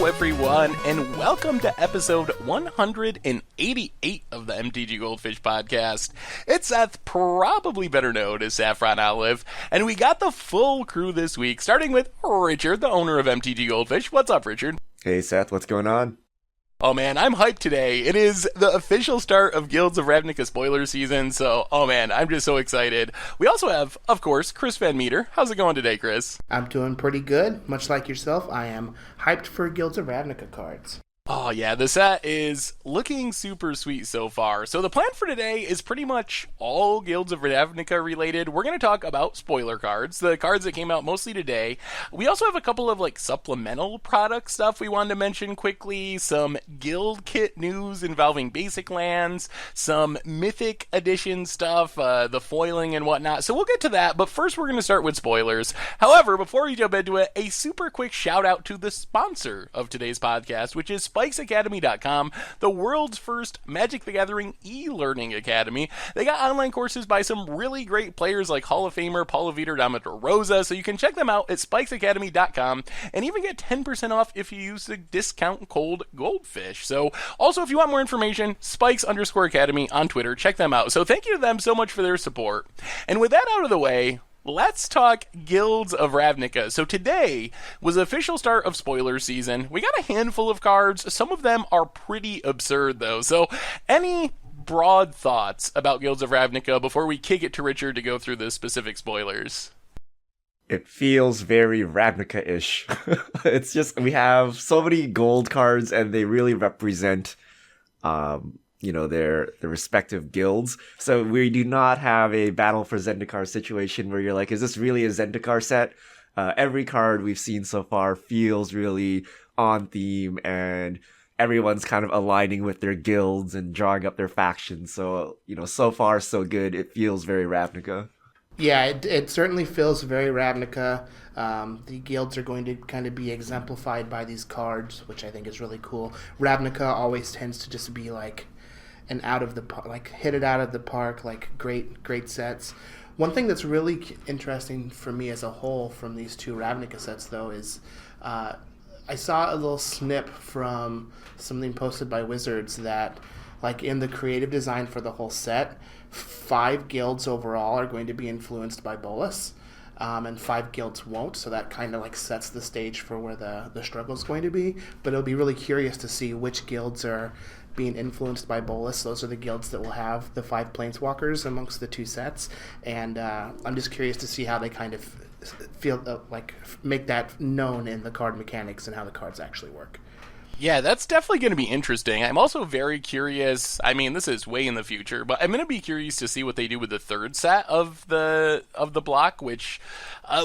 everyone, and welcome to episode 188 of the MTG Goldfish podcast. It's Seth, probably better known as Saffron Olive, and we got the full crew this week, starting with Richard, the owner of MTG Goldfish. What's up, Richard? Hey, Seth, what's going on? Oh man, I'm hyped today. It is the official start of Guilds of Ravnica Spoilers season, so, oh man, I'm just so excited. We also have, of course, Chris Van Meter. How's it going today, Chris? I'm doing pretty good. Much like yourself, I am hyped for Guilds of Ravnica cards. Oh yeah, the set is looking super sweet so far. So the plan for today is pretty much all Guilds of Ravnica related. We're going to talk about spoiler cards, the cards that came out mostly today. We also have a couple of supplemental product stuff we wanted to mention quickly, some guild kit news involving basic lands, some Mythic Edition stuff, the foiling and whatnot. So we'll get to that, but first we're going to start with spoilers. However, before we jump into it, a super quick shout out to the sponsor of today's podcast, which is spikesacademy.com, the world's first Magic the Gathering e-learning academy. They got online courses by some really great players like Hall of Famer Paulo Vitor Damator Rosa, so you can check them out at spikesacademy.com and even get 10% off if you use the discount code Goldfish. So also, if you want more information, spikes_academy on Twitter, check them out. So thank you to them so much for their support. And with that out of the way, let's talk Guilds of Ravnica. So today was the official start of spoiler season. We got a handful of cards. Some of them are pretty absurd, though. So any broad thoughts about Guilds of Ravnica before we kick it to Richard to go through the specific spoilers? It feels very Ravnica-ish. It's just, we have so many gold cards, and they really represent their respective guilds. So we do not have a Battle for Zendikar situation where you're like, is this really a Zendikar set? Every card we've seen so far feels really on theme, and everyone's kind of aligning with their guilds and drawing up their factions. So, so far so good. It feels very Ravnica. Yeah, it certainly feels very Ravnica. The guilds are going to kind of be exemplified by these cards, which I think is really cool. Ravnica always tends to just be like an hit it out of the park, great sets. One thing that's really interesting for me as a whole from these two Ravnica sets, though, is I saw a little snip from something posted by Wizards that, in the creative design for the whole set, 5 guilds overall are going to be influenced by Bolas, and 5 guilds won't, so that kind of sets the stage for where the struggle is going to be. But it'll be really curious to see which guilds are being influenced by Bolas. Those are the guilds that will have the 5 planeswalkers amongst the two sets, and I'm just curious to see how they kind of feel make that known in the card mechanics and how the cards actually work. Yeah, that's definitely going to be interesting. I'm also very curious. I mean, this is way in the future, but I'm going to be curious to see what they do with the third set of the block, which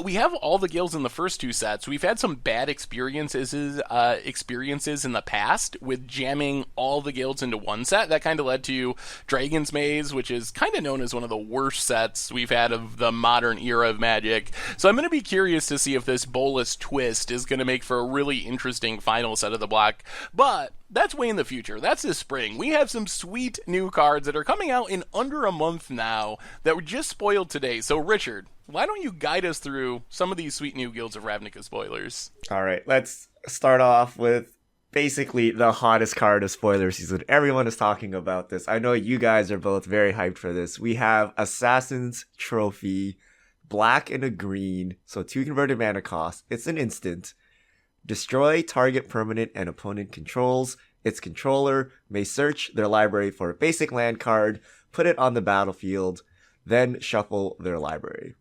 we have all the guilds in the first 2 sets. We've had some bad experiences in the past with jamming all the guilds into one set. That kind of led to Dragon's Maze, which is kind of known as one of the worst sets we've had of the modern era of Magic. So I'm going to be curious to see if this Bolas twist is going to make for a really interesting final set of the block. But that's way in the future. That's this spring. We have some sweet new cards that are coming out in under a month now that were just spoiled today. So, Richard, why don't you guide us through some of these sweet new Guilds of Ravnica spoilers? All right, let's start off with basically the hottest card of spoiler season. Everyone is talking about this. I know you guys are both very hyped for this. We have Assassin's Trophy, black and a green, so 2 converted mana cost. It's an instant. Destroy target permanent and opponent controls. Its controller may search their library for a basic land card, put it on the battlefield, then shuffle their library.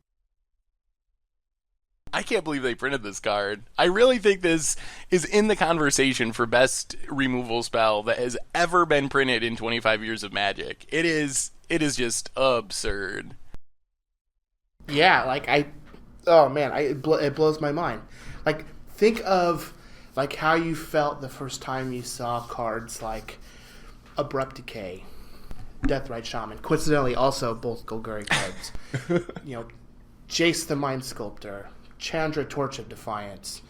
I can't believe they printed this card. I really think this is in the conversation for best removal spell that has ever been printed in 25 years of Magic. It is just absurd. Yeah, it blows my mind. Think of how you felt the first time you saw cards like Abrupt Decay, Deathrite Shaman, coincidentally also both Golgari cards. Jace the Mind Sculptor, Chandra Torch of Defiance.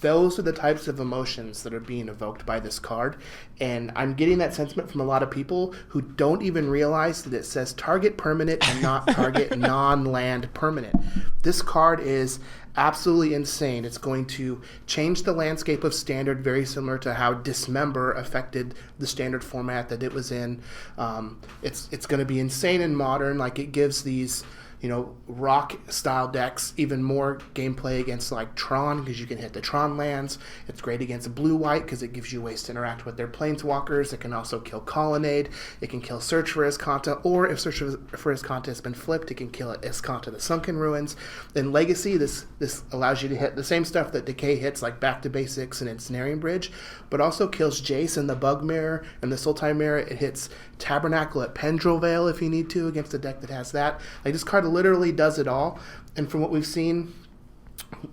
Those are the types of emotions that are being evoked by this card, and I'm getting that sentiment from a lot of people who don't even realize that it says target permanent and not target non-land permanent. This card is absolutely insane. It's going to change the landscape of Standard, very similar to how Dismember affected the Standard format that it was in. It's going to be insane in Modern. Like, it gives these, rock style decks even more gameplay against like Tron, because you can hit the Tron lands. It's great against blue white because it gives you ways to interact with their planeswalkers. It can also kill Colonnade. It can kill Search for Iscanta, or if Search for Iscanta has been flipped, it can kill Iscanta the Sunken Ruins. In Legacy, this allows you to hit the same stuff that Decay hits, like Back to Basics and Ensnaring Bridge, but also kills Jace and the Bug Mirror and the Sultai Mirror. It hits Tabernacle at Pendril Vale if you need to against a deck that has that. Like, this card literally does it all. And from what we've seen,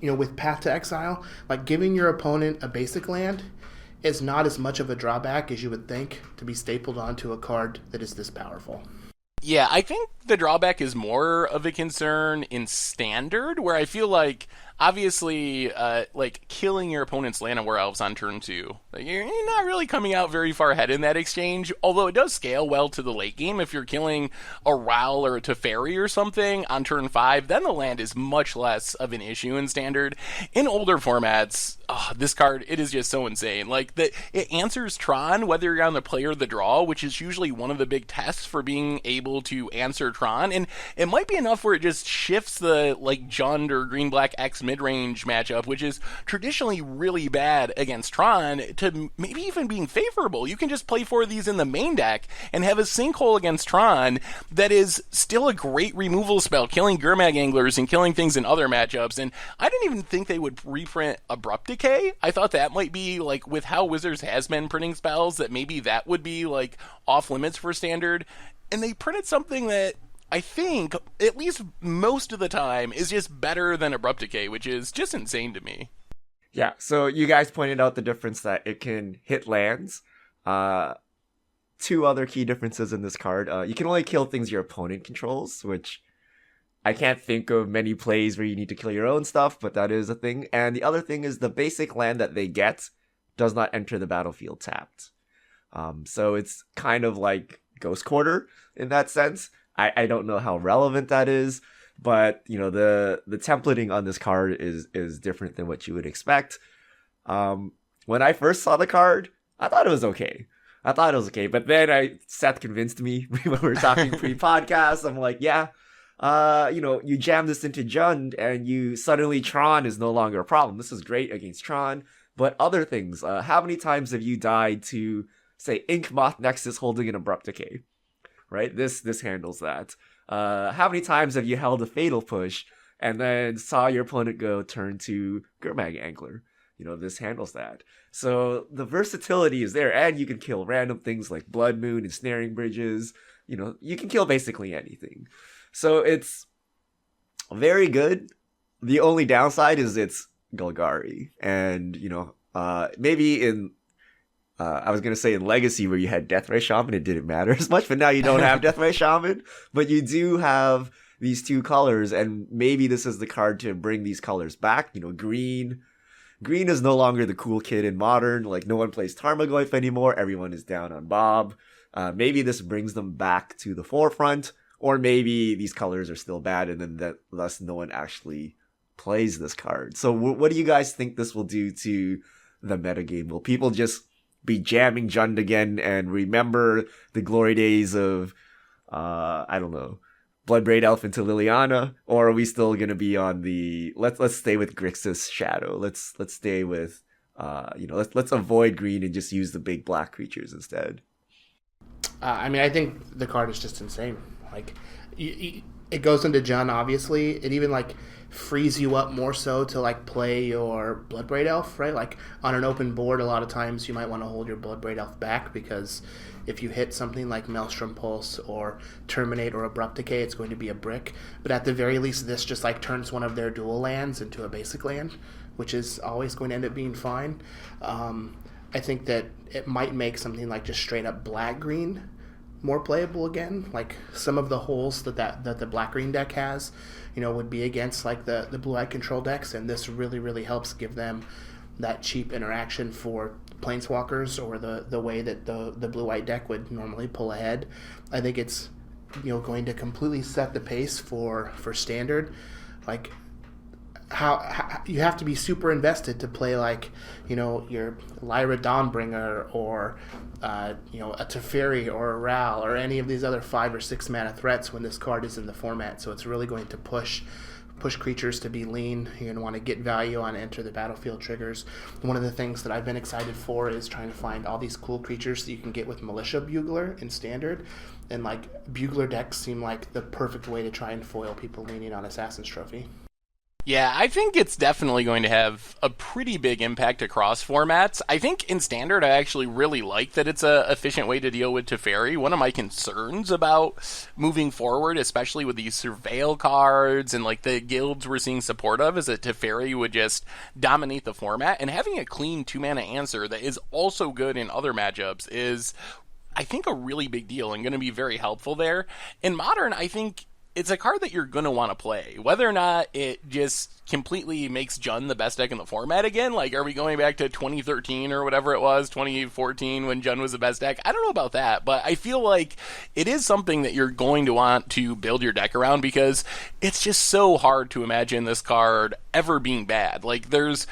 with Path to Exile, like, giving your opponent a basic land is not as much of a drawback as you would think to be stapled onto a card that is this powerful. Yeah, I think the drawback is more of a concern in Standard, where I feel like, obviously, killing your opponent's land and Werewolves on turn 2, you're not really coming out very far ahead in that exchange, although it does scale well to the late game. If you're killing a Ral or a Teferi or something on turn 5, then the land is much less of an issue in Standard. In older formats, this card, it is just so insane. Like, it answers Tron, whether you're on the play or the draw, which is usually one of the big tests for being able to answer Tron, and it might be enough where it just shifts the, Jund or Green-Black X mid-range matchup, which is traditionally really bad against Tron, to maybe even being favorable. You can just play 4 of these in the main deck and have a sinkhole against Tron that is still a great removal spell, killing Gurmag Anglers and killing things in other matchups. And I didn't even think they would reprint Abrupt Decay. I thought that might be, with how Wizards has been printing spells, that maybe that would be, off limits for Standard. And they printed something that I think, at least most of the time, is just better than Abrupt Decay, which is just insane to me. Yeah, so you guys pointed out the difference that it can hit lands. 2 other key differences in this card. You can only kill things your opponent controls, which I can't think of many plays where you need to kill your own stuff, but that is a thing. And the other thing is the basic land that they get does not enter the battlefield tapped. So it's kind of like Ghost Quarter in that sense. I don't know how relevant that is, but the templating on this card is different than what you would expect. When I first saw the card, I thought it was okay. But then Seth convinced me when we were talking pre-podcast. I'm like, yeah, you jam this into Jund and you suddenly Tron is no longer a problem. This is great against Tron, but other things. How many times have you died to, say, Ink Moth Nexus holding an Abrupt Decay? Right? This handles that. How many times have you held a Fatal Push and then saw your opponent go turn to Gurmag Angler? This handles that. So the versatility is there, and you can kill random things like Blood Moon and Snaring Bridges. You can kill basically anything. So it's very good. The only downside is it's Golgari. And, maybe in I was going to say in Legacy where you had Deathray Shaman, it didn't matter as much, but now you don't have Deathray Shaman, but you do have these 2 colors, and maybe this is the card to bring these colors back. Green is no longer the cool kid in Modern. No one plays Tarmogoyf anymore. Everyone is down on Bob. Maybe this brings them back to the forefront, or maybe these colors are still bad, and then thus no one actually plays this card. So what do you guys think this will do to the metagame? Will people just be jamming Jund again and remember the glory days of, I don't know, Bloodbraid Elf into Liliana? Or are we still going to be on the, let's stay with Grixis Shadow. Let's stay with, let's avoid green and just use the big black creatures instead. I think the card is just insane. It goes into Jund, obviously. It even, frees you up more so to play your Bloodbraid Elf, right? On an open board, a lot of times you might want to hold your Bloodbraid Elf back, because if you hit something like Maelstrom Pulse or Terminate or Abrupt Decay, it's going to be a brick. But at the very least, this just turns one of their dual lands into a basic land, which is always going to end up being fine. I think that it might make something like just straight up black-green more playable again. Some of the holes that the black-green deck has, would be against the blue-eye control decks, and this really, really helps give them that cheap interaction for planeswalkers, or the way that the blue-white deck would normally pull ahead. I think it's going to completely set the pace for Standard. how you have to be super invested to play like, you know, your Lyra Dawnbringer or you know, a Teferi or a Ral or any of these other 5 or 6 mana threats when this card is in the format. So it's really going to push creatures to be lean. You're going to want to get value on enter the battlefield triggers. One of the things that I've been excited for is trying to find all these cool creatures that you can get with Militia Bugler in Standard. And like Bugler decks seem like the perfect way to try and foil people leaning on Assassin's Trophy. Yeah, I think it's definitely going to have a pretty big impact across formats. I think in Standard, I actually really like that it's a efficient way to deal with Teferi. One of my concerns about moving forward, especially with these Surveil cards and like the guilds we're seeing support of, is that Teferi would just dominate the format. And having a clean 2-mana answer that is also good in other matchups is, I think, a really big deal and going to be very helpful there. In Modern, I think it's a card that you're going to want to play. Whether or not it just completely makes Jund the best deck in the format again, like are we going back to 2013 or whatever it was, 2014 when Jund was the best deck? I don't know about that, but I feel like it is something that you're going to want to build your deck around because it's just so hard to imagine this card ever being bad. Like there's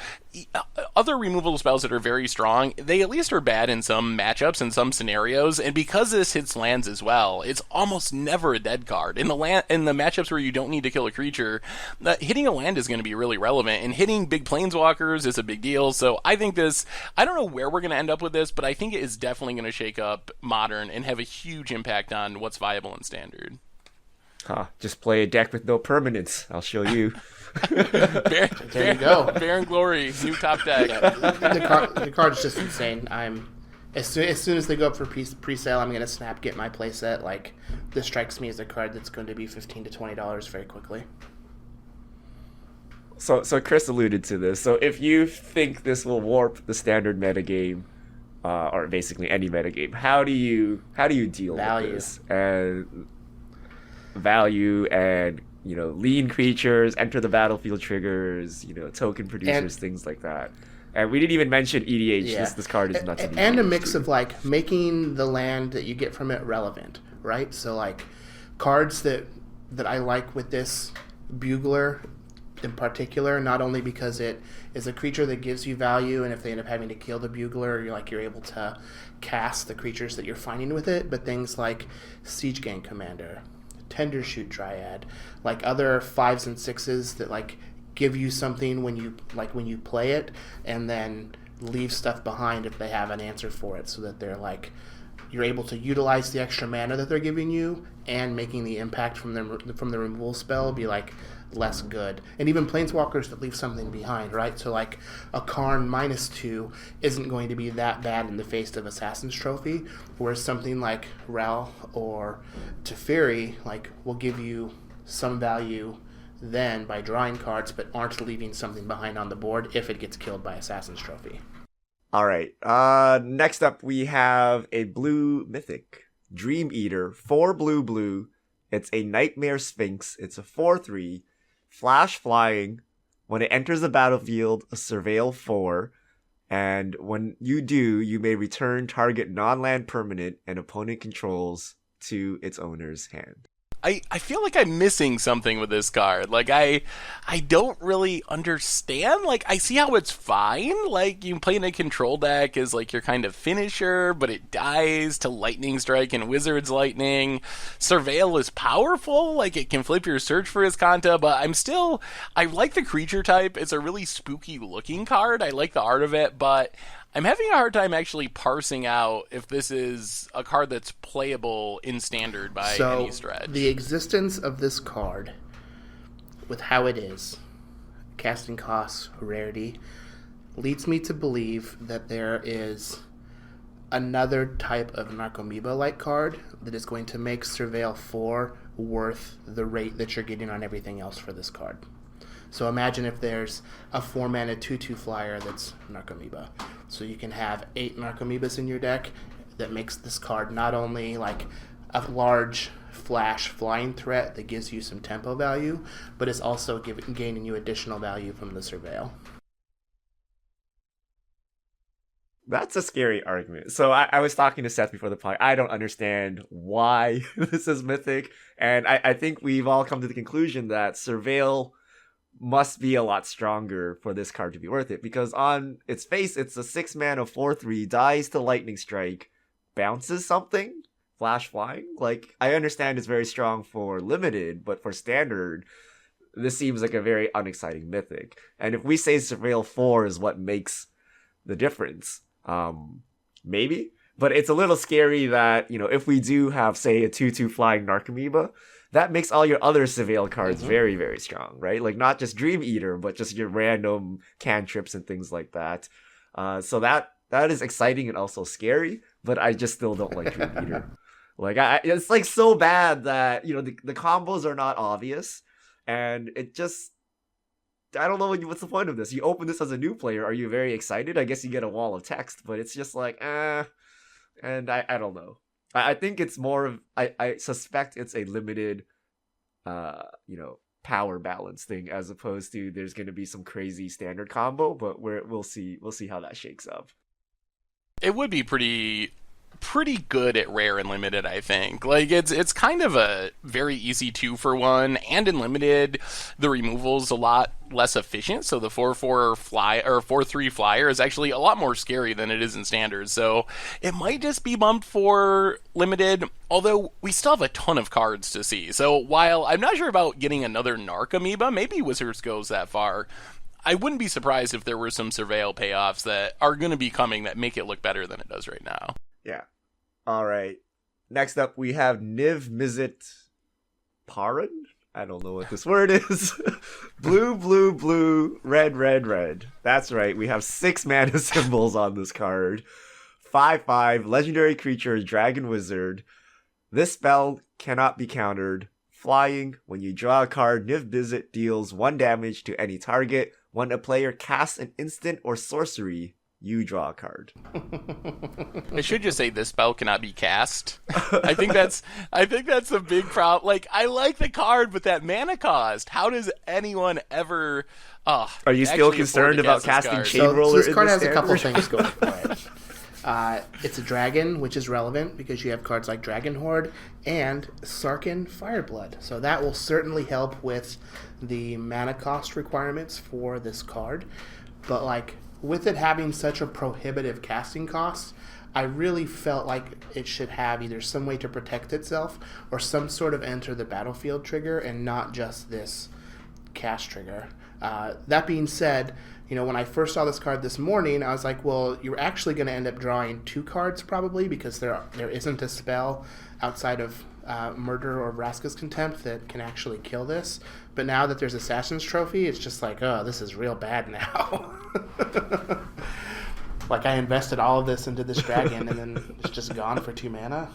other removal spells that are very strong, they at least are bad in some matchups and some scenarios, and because this hits lands as well, it's almost never a dead card. In the matchups where you don't need to kill a creature, hitting a land is going to be really relevant, and hitting big planeswalkers is a big deal. So I think this, I don't know where we're going to end up with this, but I think it is definitely going to shake up Modern and have a huge impact on what's viable in Standard. Just play a deck with no permanence. I'll show you. There you go. Baron Glory, new top deck. The card is just insane. As soon as they go up for pre-sale, I'm going to snap get my playset. Like, this strikes me as a card that's going to be $15 to $20 very quickly. So Chris alluded to this. So if you think this will warp the Standard metagame, or basically any metagame, how do you deal with this? And value and, you know, lean creatures, enter the battlefield triggers, you know, token producers, things like that. And we didn't even mention EDH. Yeah. This card is nuts. And a mix of like making the land that you get from it relevant, right? So like cards that I like with this Bugler in particular, not only because it is a creature that gives you value, and if they end up having to kill the Bugler, you're able to cast the creatures that you're finding with it, but things like Siege Gang Commander, Tender Shoot Dryad, like other 5s and 6s that like give you something when you play it, and then leave stuff behind if they have an answer for it, so that they're like you're able to utilize the extra mana that they're giving you and making the impact from the removal spell be like less good. And even planeswalkers that leave something behind, right? So like a Karn -2 isn't going to be that bad in the face of Assassin's Trophy, whereas something like Ral or Teferi like will give you some value then by drawing cards, but aren't leaving something behind on the board if it gets killed by Assassin's Trophy. All right. Next up, we have a blue mythic, Dream Eater, 4 blue. It's a Nightmare Sphinx. It's a 4/3, flash flying. When it enters the battlefield, a Surveil 4. And when you do, you may return target non-land permanent and opponent controls to its owner's hand. I feel like I'm missing something with this card. Like, I don't really understand. Like, I see how it's fine. Like, you play in a control deck as, like, your kind of finisher, but it dies to Lightning Strike and Wizard's Lightning. Surveil is powerful. Like, it can flip your Search for Iskanta, but I like the creature type. It's a really spooky-looking card. I like the art of it, but I'm having a hard time actually parsing out if this is a card that's playable in Standard by any stretch. The existence of this card, with how it is, casting costs, rarity, leads me to believe that there is another type of Narcomoeba-like card that is going to make Surveil 4 worth the rate that you're getting on everything else for this card. So imagine if there's a 4-mana 2/2 flyer that's Narcomoeba. So you can have 8 Narcomoebas in your deck. That makes this card not only like a large flash flying threat that gives you some tempo value, but it's also gaining you additional value from the Surveil. That's a scary argument. So I was talking to Seth before the pod. I don't understand why this is mythic. And I think we've all come to the conclusion that Surveil must be a lot stronger for this card to be worth it, because on its face, it's a 6-mana 4/3, dies to Lightning Strike, bounces something, flash flying. Like, I understand it's very strong for limited, but for standard, this seems like a very unexciting mythic. And if we say Surveil 4 is what makes the difference, maybe. But it's a little scary that, if we do have, say, a 2/2 flying Narcomoeba, that makes all your other Surveil cards very, very strong, right? Like, not just Dream Eater, but just your random cantrips and things like that. So that is exciting and also scary, but I just still don't like Dream Eater. Like, it's like so bad that, the combos are not obvious, and it just, I don't know what's the point of this. You open this as a new player, are you very excited? I guess you get a wall of text, but it's just like, and I don't know. I think it's more of, I suspect it's a limited, power balance thing, as opposed to there's going to be some crazy standard combo, but we'll see how that shakes up. It would be pretty good at rare and limited, I think. Like, it's kind of a very easy 2-for-1, and in limited, the removal's a lot less efficient, so the 4/4 fly or 4/3 flyer is actually a lot more scary than it is in standard. So it might just be bumped for limited, although we still have a ton of cards to see. So while I'm not sure about getting another Narcomoeba, maybe Wizards goes that far, I wouldn't be surprised if there were some Surveil payoffs that are going to be coming that make it look better than it does right now. Yeah. All right. Next up, we have Niv-Mizzet Parun. I don't know what this word is. Blue, blue, blue, red, red, red. That's right. We have 6 mana symbols on this card. 5/5, legendary creature, dragon wizard. This spell cannot be countered. Flying, when you draw a card, Niv-Mizzet deals 1 damage to any target. When a player casts an instant or sorcery, you draw a card. I should just say this spell cannot be cast. I think that's a big problem. Like, I like the card, but that mana cost. How does anyone ever? Are you still concerned about casting Chain Roller? So this card has a couple things going for it. It's a dragon, which is relevant because you have cards like Dragon Horde and Sarkhan Fireblood. So that will certainly help with the mana cost requirements for this card. But with it having such a prohibitive casting cost, I really felt like it should have either some way to protect itself or some sort of enter the battlefield trigger and not just this cast trigger. That being said, when I first saw this card this morning, I was like, well, you're actually going to end up drawing 2 cards probably, because there isn't a spell outside of Murder or Vraska's Contempt that can actually kill this. But now that there's Assassin's Trophy, it's just like, oh, this is real bad now. Like, I invested all of this into this dragon, and then it's just gone for 2 mana.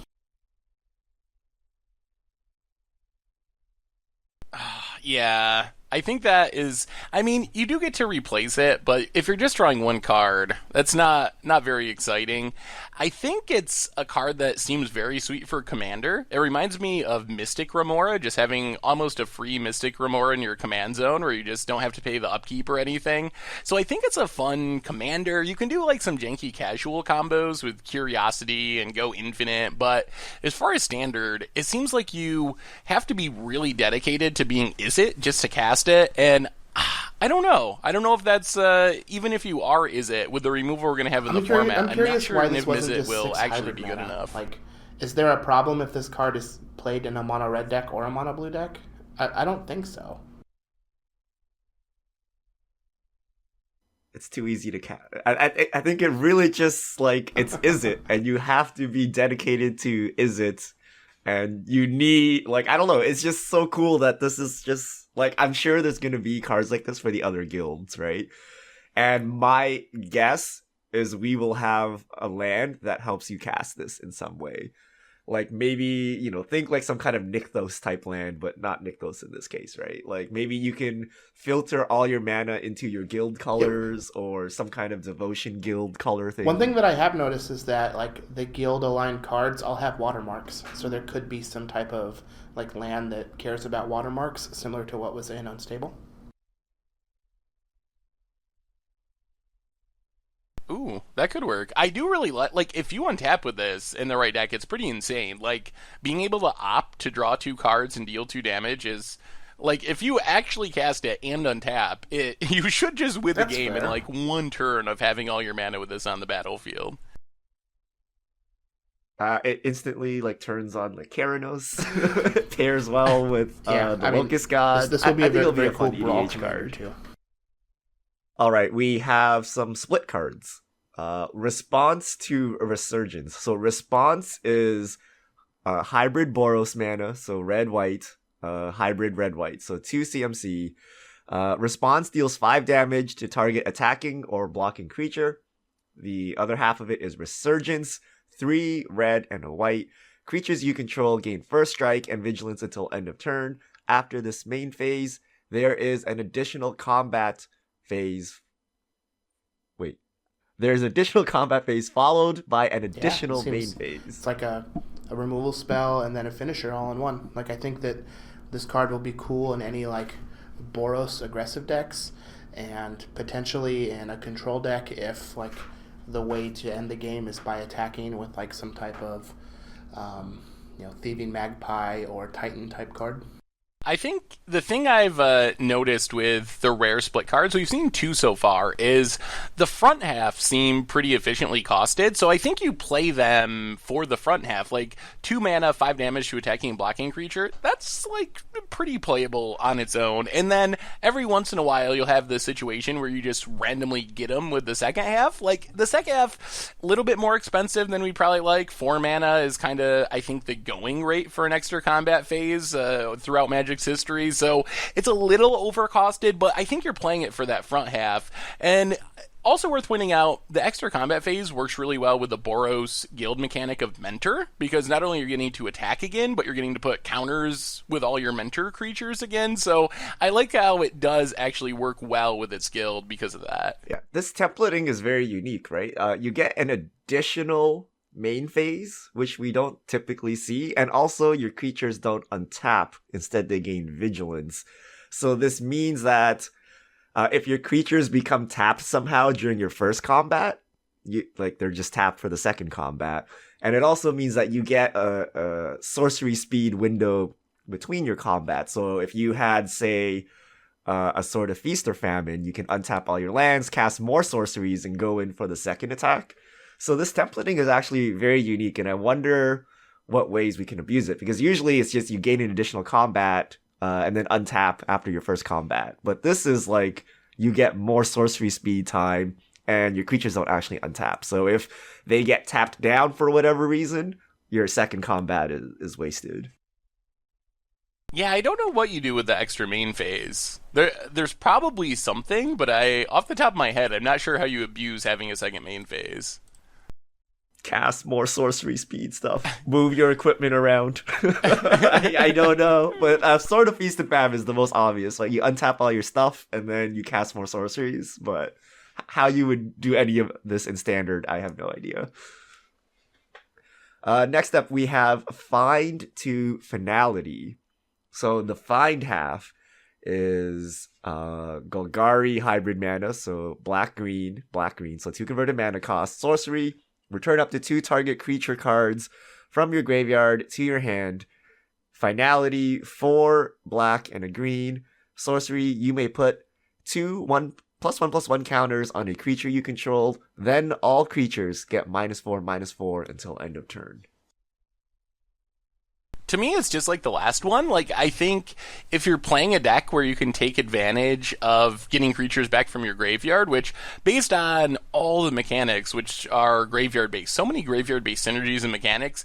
Yeah, I think that is... I mean, you do get to replace it, but if you're just drawing 1 card, that's not very exciting. I think it's a card that seems very sweet for Commander. It reminds me of Mystic Remora, just having almost a free Mystic Remora in your command zone where you just don't have to pay the upkeep or anything. So I think it's a fun Commander. You can do some janky casual combos with Curiosity and go infinite, but as far as Standard, it seems like you have to be really dedicated to being Izzet just to cast it, and I don't know. I don't know if that's even if you are Izzet with the removal we're going to have in the format. I'm curious not sure why if this wasn't Niv-Mizzet just will 6 actually be mana. good enough. Is there a problem if this card is played in a mono red deck or a mono blue deck? I don't think so. It's too easy to cast. I think it really just it's Izzet, and you have to be dedicated to Izzet, and you need I don't know. It's just so cool that this is just I'm sure there's gonna be cards like this for the other guilds, right? And my guess is we will have a land that helps you cast this in some way. Maybe, think some kind of Nykthos type land, but not Nykthos in this case, right? Maybe you can filter all your mana into your guild colors or some kind of devotion guild color thing. One thing that I have noticed is that the guild aligned cards all have watermarks. So there could be some type of land that cares about watermarks, similar to what was in Unstable. Ooh, that could work. I do really like if you untap with this in the right deck, it's pretty insane. Being able to opt to draw 2 cards and deal 2 damage is Like, if you actually cast it and untap it, you should just win the That's game in fair. like one turn of having all your mana with this on the battlefield. It instantly like turns on like Keranos, pairs well with the Locust God. This will be I a think it'll very, be a cool fun brawl EDH commander card. too. All right, we have some split cards. Response to Resurgence. So Response is hybrid Boros mana, so red-white, hybrid red-white, so 2 CMC. Response deals 5 damage to target attacking or blocking creature. The other half of it is Resurgence, 3 red and a white. Creatures you control gain first strike and vigilance until end of turn. After this main phase, there is an additional combat phase. Wait. There's an additional combat phase followed by an additional main phase. It's like a removal spell and then a finisher all in one. Like, I think that this card will be cool in any like Boros aggressive decks, and potentially in a control deck if like the way to end the game is by attacking with like some type of Thieving Magpie or Titan type card. I think the thing I've noticed with the rare split cards, we've seen 2 so far, is the front half seem pretty efficiently costed. So I think you play them for the front half. Like 2 mana, 5 damage to attacking and blocking creature. That's like pretty playable on its own. And then every once in a while you'll have the situation where you just randomly get them with the second half. Like the second half, a little bit more expensive than we'd probably like. 4 mana is kind of, I think, the going rate for an extra combat phase throughout Magic's history, so it's a little overcosted, but I think you're playing it for that front half. And also worth pointing out, the extra combat phase works really well with the Boros guild mechanic of Mentor, because not only are you getting to attack again, but you're getting to put counters with all your Mentor creatures again, so I like how it does actually work well with its guild because of that. Yeah, this templating is very unique, right? You get an additional main phase, which we don't typically see, and also your creatures don't untap, instead they gain vigilance. So this means that if your creatures become tapped somehow during your first combat, they're just tapped for the second combat. And it also means that you get a sorcery speed window between your combat. So if you had, say, a Sword of Feast or Famine, you can untap all your lands, cast more sorceries, and go in for the second attack. So this templating is actually very unique, and I wonder what ways we can abuse it. Because usually it's just you gain an additional combat and then untap after your first combat. But this is like you get more sorcery speed time and your creatures don't actually untap. So if they get tapped down for whatever reason, your second combat is wasted. Yeah, I don't know what you do with the extra main phase. There's probably something, but off the top of my head, I'm not sure how you abuse having a second main phase. Cast more sorcery speed stuff. Move your equipment around. I don't know. But Sword of Feast and Famine is the most obvious. Like, you untap all your stuff, and then you cast more sorceries. But how you would do any of this in Standard, I have no idea. Next up, we have Find to Finality. So the Find half is Golgari hybrid mana, so black-green, so 2 converted mana cost, sorcery. Return up to 2 target creature cards from your graveyard to your hand. Finality, 4 black and a green. Sorcery, you may put 2 1+1/+1 counters on a creature you control. Then all creatures get -4/-4 until end of turn. To me, it's just like the last one. Like, I think if you're playing a deck where you can take advantage of getting creatures back from your graveyard, which, based on all the mechanics, which are graveyard-based, so many graveyard-based synergies and mechanics,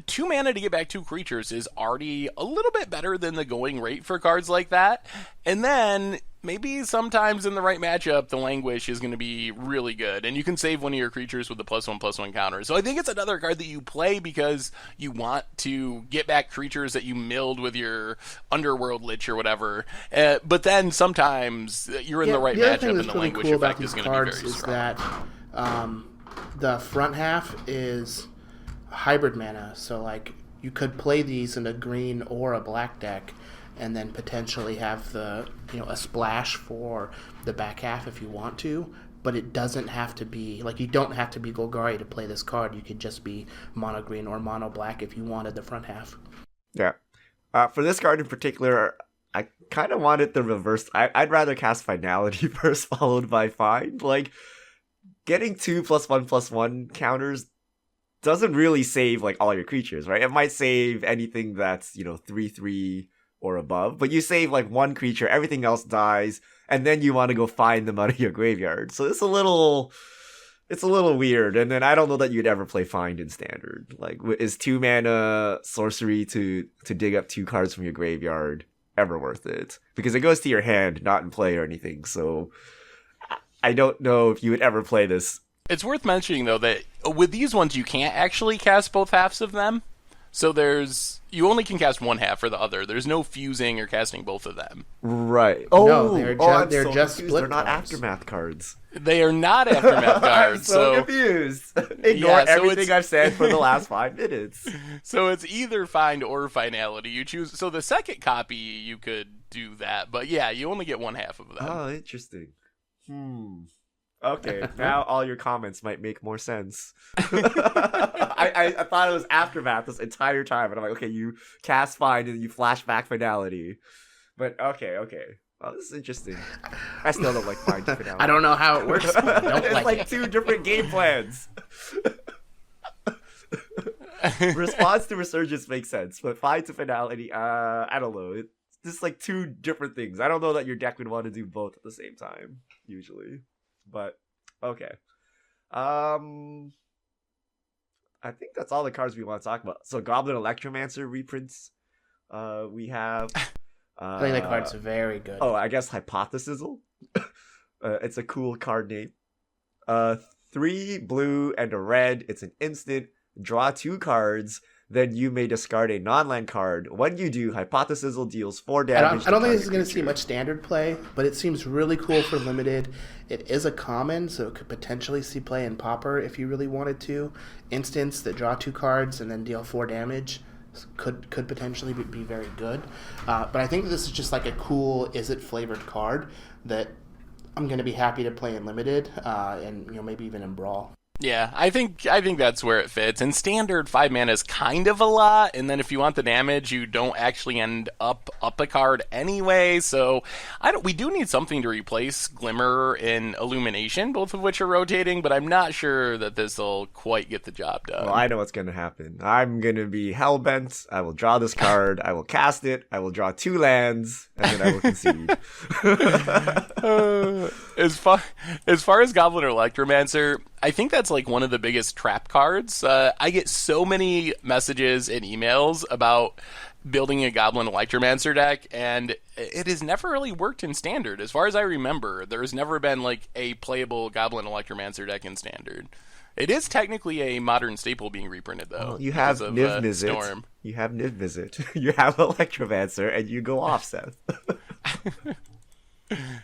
2 mana to get back 2 creatures is already a little bit better than the going rate for cards like that. And then maybe sometimes in the right matchup, the Languish is going to be really good, and you can save one of your creatures with the +1/+1 counter. So I think it's another card that you play because you want to get back creatures that you milled with your Underworld Lich or whatever. But then sometimes you're in the right matchup, and the Languish effect is going to be very strong. That the front half is hybrid mana, so like you could play these in a green or a black deck, and then potentially have a splash for the back half if you want to. But it doesn't have to be like, you don't have to be Golgari to play this card. You could just be mono green or mono black if you wanted the front half. Yeah. For this card in particular, I kind of wanted the reverse. I'd rather cast Finality first, followed by Find. Like, getting 2+1/+1 counters doesn't really save like all your creatures, right? It might save anything that's 3/3 or above, but you save like one creature, everything else dies, and then you want to go find them out of your graveyard. So it's a little weird. And then I don't know that you'd ever play Find in Standard. Like, is 2 mana sorcery to dig up 2 cards from your graveyard ever worth it? Because it goes to your hand, not in play or anything. So I don't know if you would ever play this. It's worth mentioning, though, that with these ones, you can't actually cast both halves of them. So you only can cast one half or the other. There's no fusing or casting both of them. Right. No, they're they're just confused. split They're not cards. Aftermath cards. They are not Aftermath cards. I'm so confused. Ignore everything I've said for the last 5 minutes. So it's either Find or Finality. You choose. So the second copy, you could do that. But yeah, you only get one half of them. Oh, interesting. Okay, now all your comments might make more sense. I thought it was Aftermath this entire time, and I'm like, okay, you cast Find and you flash back Finality. But okay. Well, this is interesting. I still don't like Find and Finality. I don't know how it works. But I don't It's like 2 different game plans. Response to Resurgence makes sense, but Find to Finality, I don't know. It's just like 2 different things. I don't know that your deck would want to do both at the same time, usually. But okay. I think that's all the cards we want to talk about. So Goblin Electromancer reprints. We have playing the card's very good. Oh, I guess Hypothesizal. It's a cool card name. 3 blue and a red. It's an instant. Draw 2 cards. Then you may discard a non-land card. When you do, Hypothesizal deals 4 damage. I don't think this is going to see much standard play, but it seems really cool for limited. It is a common, so it could potentially see play in Pauper if you really wanted to. Instants that draw 2 cards and then deal 4 damage could potentially be very good. But I think this is just like a cool, is it flavored card that I'm going to be happy to play in limited and maybe even in Brawl. Yeah, I think that's where it fits. In Standard, 5 mana is kind of a lot, and then if you want the damage, you don't actually end up a card anyway, so we do need something to replace Glimmer and Illumination, both of which are rotating, but I'm not sure that this will quite get the job done. Well, I know what's going to happen. I'm going to be hellbent. I will draw this card. I will cast it. I will draw 2 lands, and then I will concede. As far as Goblin Electromancer, I think that's like one of the biggest trap cards. I get so many messages and emails about building a Goblin Electromancer deck, and it has never really worked in Standard. As far as I remember, there's never been like a playable Goblin Electromancer deck in Standard. It is technically a modern staple being reprinted, though. Well, you have Niv-Mizzet. Storm. You have Niv-Mizzet. You have Electromancer, and you go off, Seth.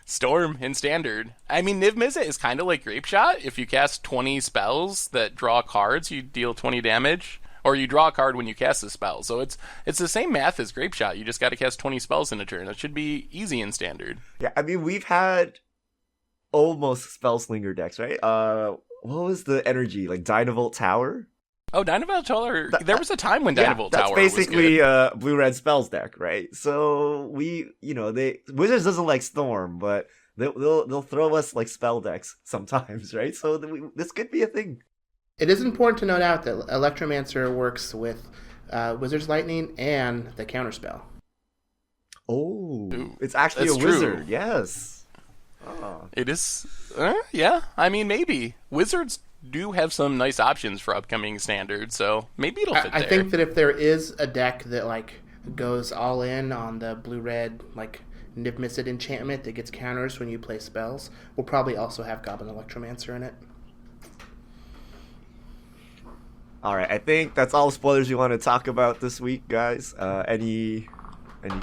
Storm in Standard. I mean, Niv-Mizzet is kind of like Grape Shot. If you cast 20 spells that draw cards, you deal 20 damage. Or you draw a card when you cast a spell. So it's the same math as Grape Shot. You just got to cast 20 spells in a turn. That should be easy in Standard. Yeah, I mean, we've had almost Spellslinger decks, right? What was the energy? Like Dynavolt Tower? Oh, Dynavolt Tower. There was a time when Dynavolt Tower was basically was good. blue-red spells deck, right? So Wizards doesn't like Storm, but they'll throw us like spell decks sometimes, right? So this could be a thing. It is important to note out that Electromancer works with Wizard's Lightning and the Counterspell. Oh, Ooh, it's actually a that's true. wizard. Yes. Oh. It is. Yeah. I mean, maybe Wizards do have some nice options for upcoming Standard, so maybe it'll fit I there. think that if there is a deck that like goes all in on the blue-red like Niv-Mizzet enchantment that gets counters when you play spells, we'll probably also have Goblin Electromancer in it. All right, I think that's all the spoilers we want to talk about this week, guys. Any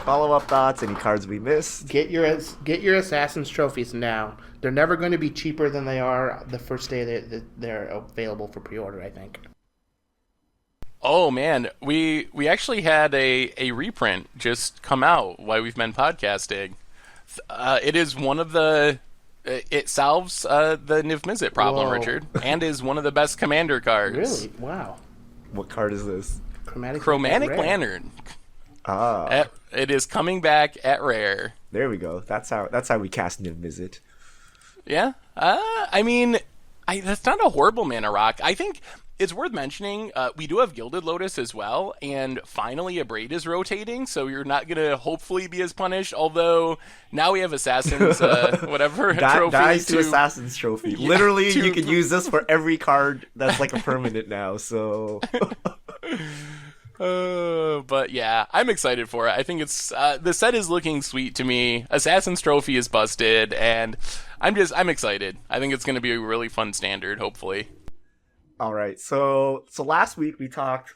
follow-up thoughts? Any cards we missed? Get your Assassin's trophies now. They're never going to be cheaper than they are the first day that they're available for pre-order, I think. Oh man, we actually had a reprint just come out while we've been podcasting. It is one of the it solves the Niv-Mizzet problem, Whoa. Richard, and is one of the best commander cards. Really? Wow. What card is this? Chromatic Chromatic Red. Lantern. Ah, It is coming back at rare. there we go. That's how we cast Niv-Mizzet. Yeah. I mean, that's not a horrible mana rock. I think it's worth mentioning. We do have Gilded Lotus as well, and finally a Braid is rotating, so you're not gonna hopefully be as punished. Although now we have Assassin's whatever trophy. Dies to Assassin's Trophy. Yeah, Literally, to- you can use this for every card that's like a permanent now. So But yeah, I'm excited for it. I think it's the set is looking sweet to me. Assassin's Trophy is busted, and I'm excited. I think it's going to be a really fun standard. Hopefully. all right. So last week we talked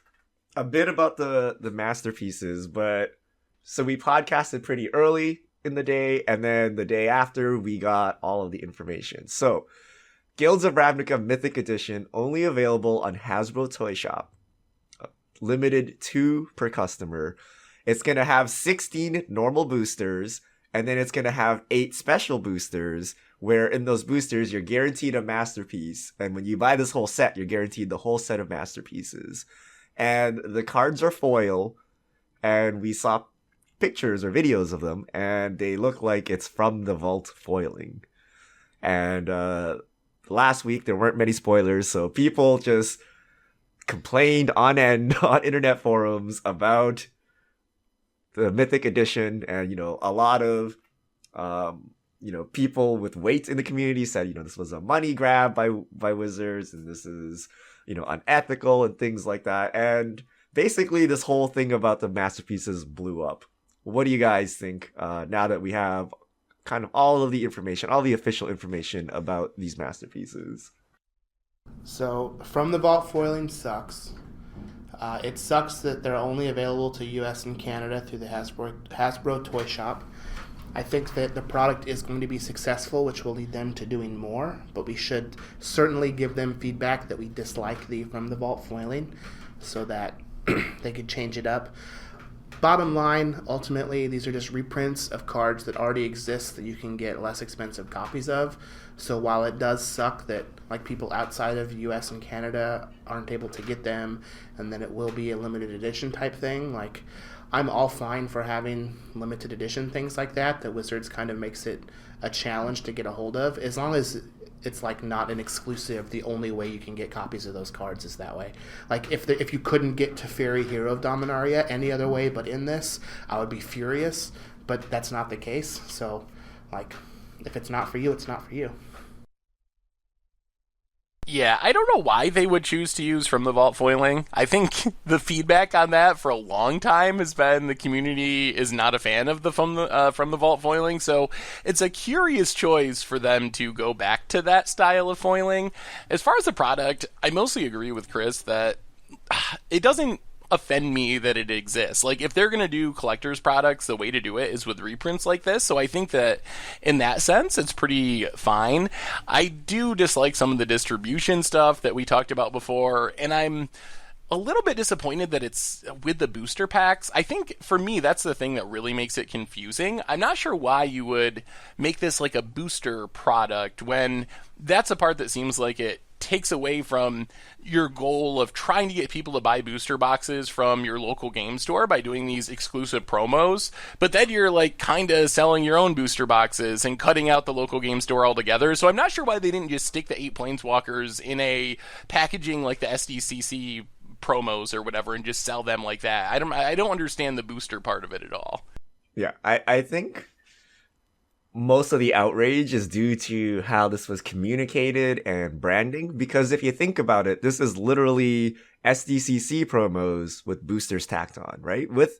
a bit about the masterpieces, but so we podcasted pretty early in the day, and then the day after we got all of the information. So Guilds of Ravnica Mythic Edition only available on Hasbro Toy Shop. Limited 2 per customer. It's going to have 16 normal boosters, and then it's going to have 8 special boosters, where in those boosters you're guaranteed a masterpiece. And when you buy this whole set, you're guaranteed the whole set of masterpieces. And the cards are foil, and we saw pictures or videos of them, and they look like it's from the vault foiling. And last week there weren't many spoilers, so people just complained on end on internet forums about the Mythic Edition, and a lot of people with weight in the community said this was a money grab by Wizards, and this is unethical and things like that. And basically this whole thing about the masterpieces blew up. What do you guys think now that we have kind of all of the information, all the official information about these masterpieces? So, from the vault foiling sucks. It sucks that they're only available to US and Canada through the Hasbro Toy Shop. I think that the product is going to be successful, which will lead them to doing more, but we should certainly give them feedback that we dislike the from the vault foiling so that they could change it up. Bottom line, ultimately, these are just reprints of cards that already exist that you can get less expensive copies of. So while it does suck that people outside of US and Canada aren't able to get them, and then it will be a limited edition type thing, I'm all fine for having limited edition things like that. The Wizards kind of makes it a challenge to get a hold of, as long as it's not an exclusive. The only way you can get copies of those cards is that way. If you couldn't get Teferi, Hero of Dominaria any other way but in this, I would be furious. But that's not the case. So, if it's not for you, it's not for you. Yeah, I don't know why they would choose to use from the vault foiling. I think the feedback on that for a long time has been the community is not a fan of the from the vault foiling. So it's a curious choice for them to go back to that style of foiling. As far as the product, I mostly agree with Chris that it doesn't offend me that it exists. If they're going to do collector's products, the way to do it is with reprints like this. So I think that in that sense, it's pretty fine. I do dislike some of the distribution stuff that we talked about before, and I'm a little bit disappointed that it's with the booster packs. I think for me, that's the thing that really makes it confusing. I'm not sure why you would make this like a booster product when that's a part that seems like it takes away from your goal of trying to get people to buy booster boxes from your local game store by doing these exclusive promos, but then you're kind of selling your own booster boxes and cutting out the local game store altogether. So I'm not sure why they didn't just stick the 8 Planeswalkers in a packaging like the SDCC promos or whatever and just sell them like that. I don't understand the booster part of it at all. Yeah, I think most of the outrage is due to how this was communicated and branding, because if you think about it, this is literally SDCC promos with boosters tacked on, right? With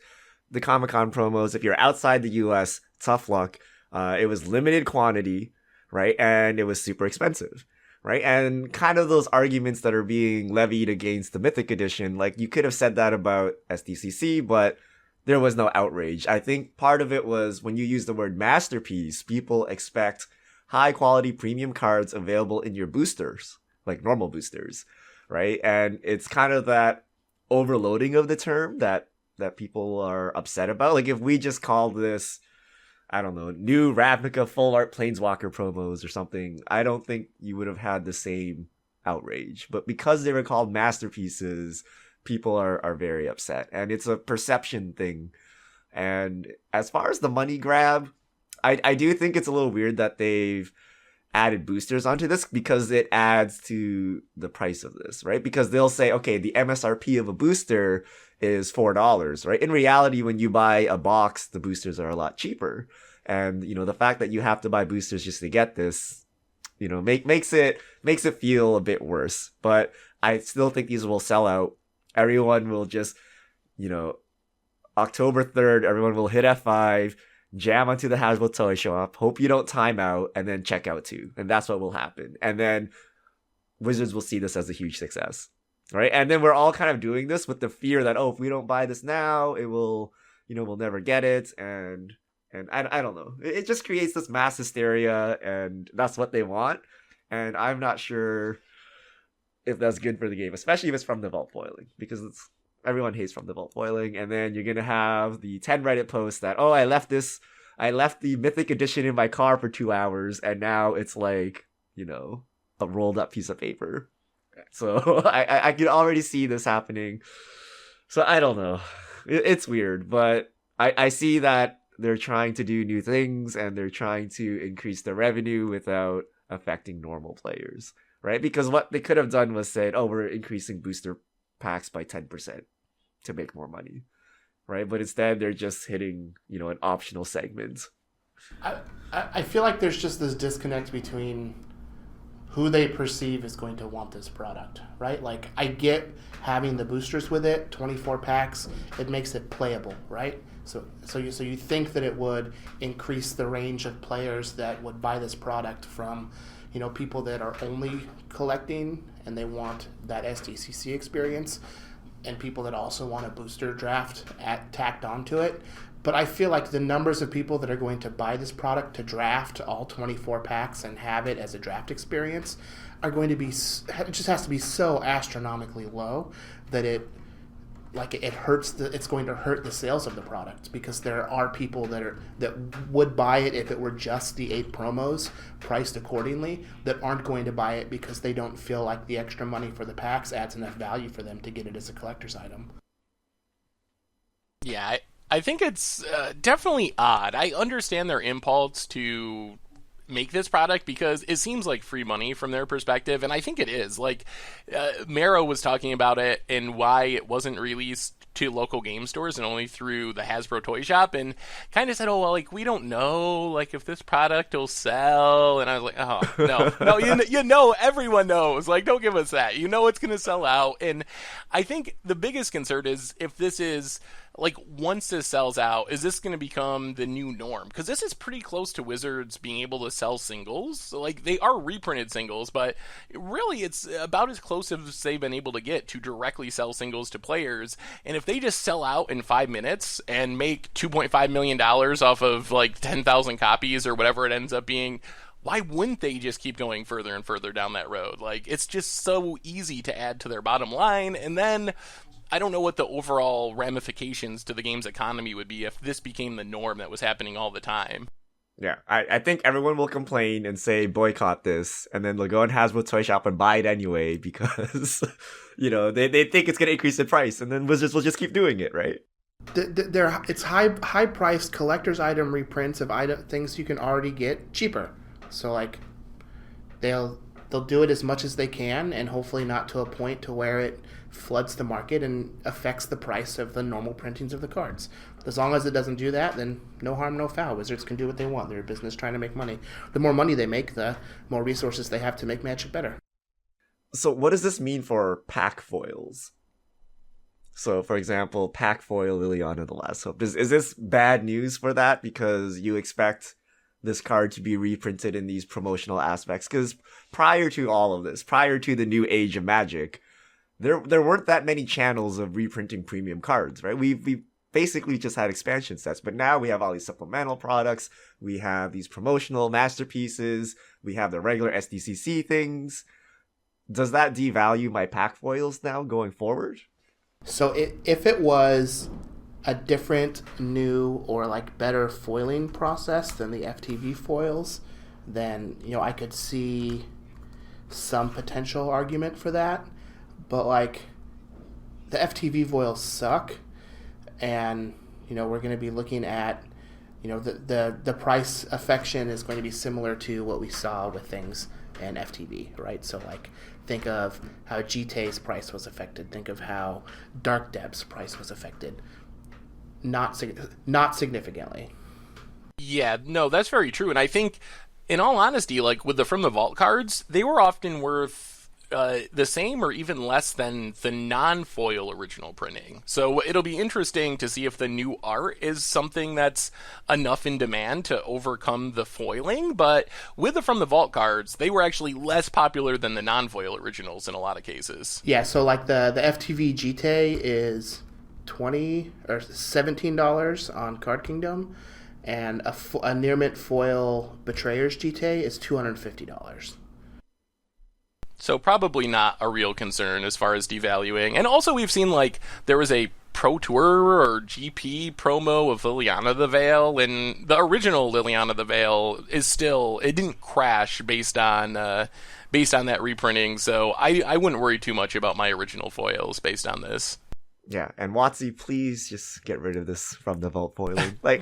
the Comic-Con promos, if you're outside the US, tough luck. It was limited quantity, right? And it was super expensive, right? And kind of those arguments that are being levied against the Mythic Edition, you could have said that about SDCC, but there was no outrage. I think part of it was when you use the word masterpiece, people expect high quality premium cards available in your boosters, like normal boosters, right? And it's kind of that overloading of the term that people are upset about. If we just called this, I don't know, new Ravnica full art Planeswalker promos or something, I don't think you would have had the same outrage. But because they were called masterpieces, people are very upset, and it's a perception thing And as far as the money grab, I do think it's a little weird that they've added boosters onto this because it adds to the price of this, right? Because they'll say, okay, the MSRP of a booster is $4, right? In reality, when you buy a box, the boosters are a lot cheaper. And, the fact that you have to buy boosters just to get this, makes it feel a bit worse. But I still think these will sell out. Everyone will just, October 3rd, everyone will hit F5, jam onto the Hasbro toy shop, hope you don't time out, and then check out too. And that's what will happen. And then Wizards will see this as a huge success, right? And then we're all kind of doing this with the fear that, if we don't buy this now, it will, we'll never get it. And I don't know. It just creates this mass hysteria, and that's what they want. And I'm not sure if that's good for the game, especially if it's from the vault foiling, because everyone hates from the vault foiling. And then you're gonna have the 10 Reddit posts that, I left the Mythic Edition in my car for 2 hours, and now it's like, a rolled up piece of paper. So I can already see this happening. So I don't know. It's weird, but I see that they're trying to do new things and they're trying to increase their revenue without affecting normal players, right? Because what they could have done was said, we're increasing booster packs by 10% to make more money, right? But instead they're just hitting, an optional segment. I feel like there's just this disconnect between who they perceive is going to want this product, right? Like, I having the boosters with it, 24 packs, it makes it playable, right? So you think that it would increase the range of players that would buy this product from, people that are only collecting and they want that SDCC experience, and people that also want a booster draft tacked onto it. But I feel like the numbers of people that are going to buy this product to draft all 24 packs and have it as a draft experience are going to be, it just has to be so astronomically low that it's going to hurt the sales of the product, because there are people that would buy it if it were just the 8 promos priced accordingly, that aren't going to buy it because they don't feel like the extra money for the packs adds enough value for them to get it as a collector's item. Yeah, I think it's definitely odd. I understand their impulse to make this product because it seems like free money from their perspective, and I think it is. Like, Mero was talking about it and why it wasn't released to local game stores and only through the Hasbro toy shop, and kind of said, we don't know, if this product will sell. And I was like, no, everyone knows. Don't give us that. It's going to sell out. And I think the biggest concern is if this is, once this sells out, is this going to become the new norm? Because this is pretty close to Wizards being able to sell singles. So, they are reprinted singles, but really it's about as close as they've been able to get to directly sell singles to players. And if they just sell out in 5 minutes and make $2.5 million off of 10,000 copies or whatever it ends up being, why wouldn't they just keep going further and further down that road? It's just so easy to add to their bottom line. And then I don't know what the overall ramifications to the game's economy would be if this became the norm that was happening all the time. Yeah, I think everyone will complain and say boycott this, and then they'll go in Hasbro Toy Shop and buy it anyway because, they think it's going to increase the price, and then Wizards will just keep doing it, right? It's high priced collector's item reprints of things you can already get cheaper. So they'll do it as much as they can, and hopefully not to a point to where it floods the market and affects the price of the normal printings of the cards. As long as it doesn't do that, then no harm, no foul. Wizards can do what they want. They're a business trying to make money. The more money they make, the more resources they have to make Magic better. So what does this mean for pack foils? So, for example, pack foil Liliana the Last Hope. Is this bad news for that? Because you expect this card to be reprinted in these promotional aspects? Because prior to all of this, prior to the new age of Magic, there weren't that many channels of reprinting premium cards, right? We basically just had expansion sets, but now we have all these supplemental products. We have these promotional masterpieces. We have the regular SDCC things. Does that devalue my pack foils now going forward? So if it was a different, new, or better foiling process than the FTV foils, then I could see some potential argument for that. But the FTV foils suck, and we're going to be looking at, the price affection is going to be similar to what we saw with things in FTV, right? So like, think of how GTA's price was affected. Think of how Dark Depth's price was affected. Not significantly. Yeah, no, that's very true. And I think, in all honesty, like with the From the Vault cards, they were often worth the same or even less than the non-foil original printing. So it'll be interesting to see if the new art is something that's enough in demand to overcome the foiling. But with the From the Vault cards, they were actually less popular than the non-foil originals in a lot of cases. Yeah, so like the FTV GT is $20 or $17 on Card Kingdom, and a near mint foil Betrayers GT is $250. So probably not a real concern as far as devaluing. And also we've seen like there was a Pro Tour or GP promo of Liliana the Veil, and the original Liliana the Veil is still, it didn't crash based on that reprinting. So I wouldn't worry too much about my original foils based on this. Yeah, and Watsy, please just get rid of this From the Vault foiling. Like,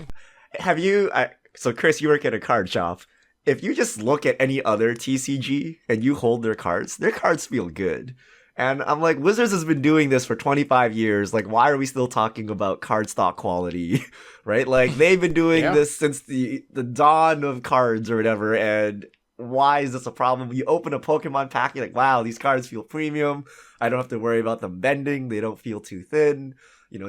have you... so, Chris, you work at a card shop. If you just look at any other TCG and you hold their cards feel good. And I'm like, Wizards has been doing this for 25 years. Like, why are we still talking about card stock quality? Right? Like, they've been doing this since the dawn of cards or whatever. And why is this a problem? You open a Pokemon pack, you're like, wow, these cards feel premium. I don't have to worry about them bending. They don't feel too thin.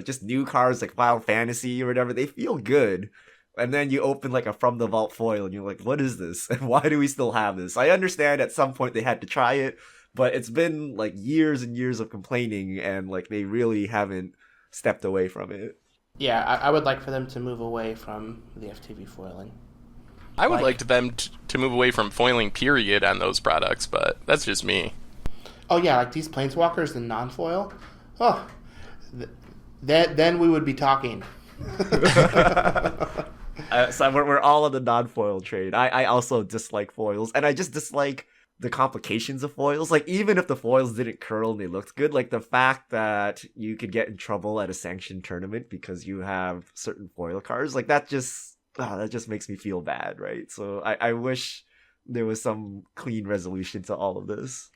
Just new cards like Final Fantasy or whatever. They feel good. And then you open like a From the Vault foil and you're like, what is this? And why do we still have this? I understand at some point they had to try it, but it's been like years and years of complaining and like they really haven't stepped away from it. Yeah, I would like for them to move away from the FTV foiling. I would like them to move away from foiling period on those products, but that's just me. Oh yeah, like these Planeswalkers and non-foil. Oh, then we would be talking. So we're all on the non-foil trade. I also dislike foils, and I just dislike the complications of foils. Like, even if the foils didn't curl and they looked good, like the fact that you could get in trouble at a sanctioned tournament because you have certain foil cards, like that just makes me feel bad, right? So I wish there was some clean resolution to all of this.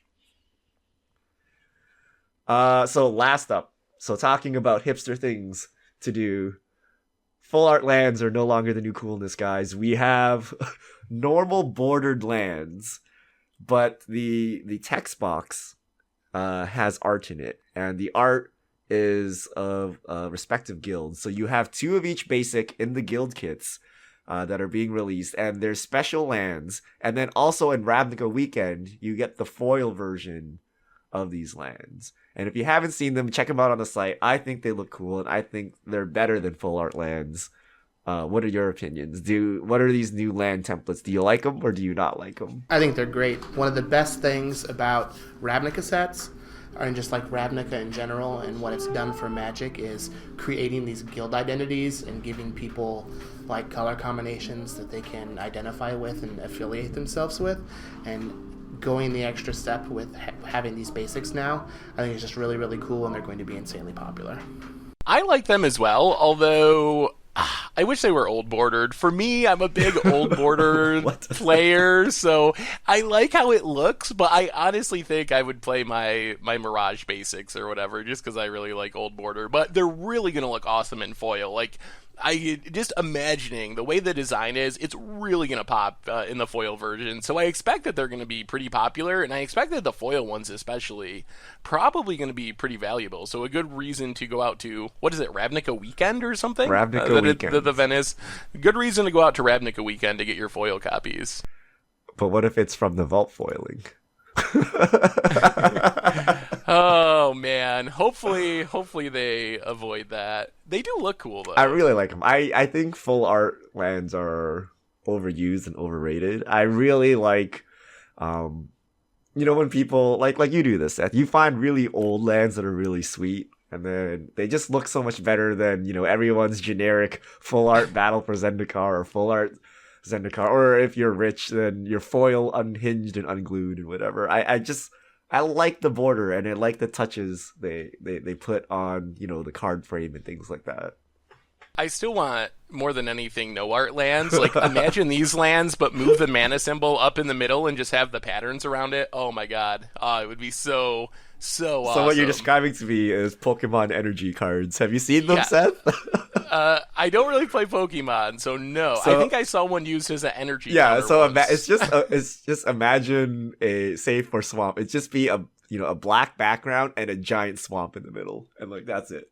So last up, talking about hipster things to do. Full art lands are no longer the new coolness, guys. We have normal bordered lands, but the text box has art in it, and the art is of respective guilds. So you have 2 of each basic in the guild kits that are being released, and there's special lands. And then also in Ravnica Weekend, you get the foil version of these lands. And if you haven't seen them, check them out on the site. I think they look cool, and I think they're better than full art lands. What are your opinions? What are these new land templates? Do you like them or do you not like them? I think they're great. One of the best things about Ravnica sets, and just like Ravnica in general, and what it's done for Magic, is creating these guild identities and giving people like color combinations that they can identify with and affiliate themselves with, and going the extra step with having these basics now, I think it's just really, really cool, and they're going to be insanely popular. I like them as well, although I wish they were old bordered. For me, I'm a big old bordered player, so I like how it looks, but I honestly think I would play my Mirage basics or whatever just because I really like old border. But they're really going to look awesome in foil. Like, I just imagining the way the design is, it's really going to pop in the foil version. So I expect that they're going to be pretty popular, and I expect that the foil ones especially probably going to be pretty valuable. So a good reason to go out to, what is it, Ravnica Weekend or something? Ravnica Weekend. The Venice. Good reason to go out to Ravnica Weekend to get your foil copies. But what if it's from the vault foiling? Oh man, hopefully they avoid that. They do look cool though. I really like them. I think full art lands are overused and overrated. I really like when people like you do this, Seth, you find really old lands that are really sweet, and then they just look so much better than everyone's generic full art Battle for Zendikar or full art Zendikar, or if you're rich, then your foil unhinged and unglued and whatever. I like the border, and I like the touches they put on the card frame and things like that. I still want, more than anything, no art lands. Like, imagine these lands, but move the mana symbol up in the middle and just have the patterns around it. Oh my god. It would be so awesome. So what you're describing to me is Pokemon energy cards. Have you seen them, Yeah. Seth? I don't really play Pokemon, so no. I think I saw one used as an energy Yeah, counter so once. it's just imagine a save for swamp. It's just be a black background and a giant swamp in the middle, and like that's it.